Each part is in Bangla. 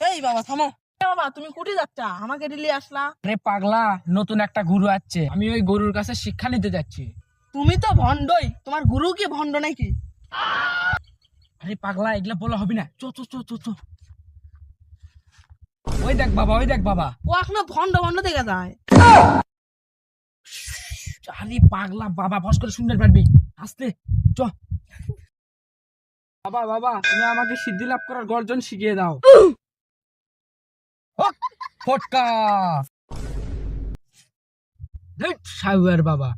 এই বাবা থামো। বাবা তুমি কুটি যাচ্ছা, আমাকে দিলি আসলা? আরে পাগলা, নতুন একটা গুরু আসছে, আমি ওই গরুর কাছে শিক্ষা নিতে যাচ্ছি। তুমি তো ভণ্ডই, তোমার গুরু কি ভণ্ড নাকি? আরে পাগলা, এগুলা বলা হবে না, চো চো চো চো চো। ওই দেখ বাবা, ওই দেখ বাবা। ও এখনো ভণ্ড ভণ্ড দেখা যায়। আরে পাগলা, বাবা ফস করে শুনতে পারবি, আস্তে চ। বাবা বাবা, তুমি আমাকে সিদ্ধি লাভ করার গর্জন শিখিয়ে দাও। হক, ফটকা। ধুৎ, সাউয়ার বাবা।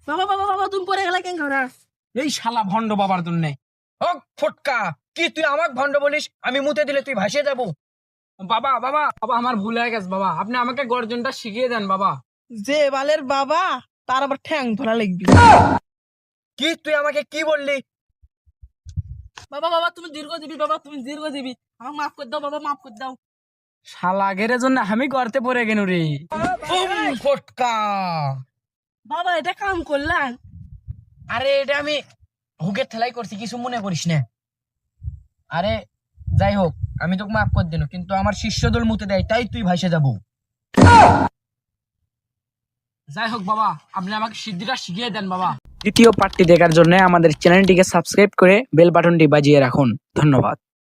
বাবা বাবা বাবা তুমি পড়ে গেলা কেন ঘরে? এই শালা ভণ্ড বাবার জন্য। হক, ফটকা। কি তুই আমাকে ভণ্ড বলিস? আমি মুতে দিলে তুই ভাসে যাবো। বাবা বাবা বাবা, আমার ভুল হয়ে গেছে বাবা, আপনি আমাকে গর্জনটা শিখিয়ে দেন বাবা। যে বালের বাবা তার আবার ঠ্যাং ধরা লাগবে। কি তুই আমাকে কি বললি? বাবা বাবা তুমি দীর্ঘজীবী, বাবা তুমি দীর্ঘজীবী, আমাকে মাফ করে দাও বাবা, মাফ করে দাও। শালা গেরে জন্য আমি গর্তে পড়ে গেল রে। ফটকা। বাবা এটা কাম করলেন? আরে এটা আমি হুকের ঠেলাই করছি, কিছু মনে করিস না। আরে যাই হোক, আমি তোকে মাফ করে দিন, কিন্তু আমার শিষ্যদল মুতে দেয়, তাই তুই ভাসে যাবো। যাই হোক বাবা, আপনি আমাকে সিদ্ধিটা শিখিয়ে দেন বাবা। দ্বিতীয় পার্টটি দেখার জন্য আমাদের চ্যানেলটিকে সাবস্ক্রাইব করে বেল বাটনটি বাজিয়ে রাখুন। ধন্যবাদ।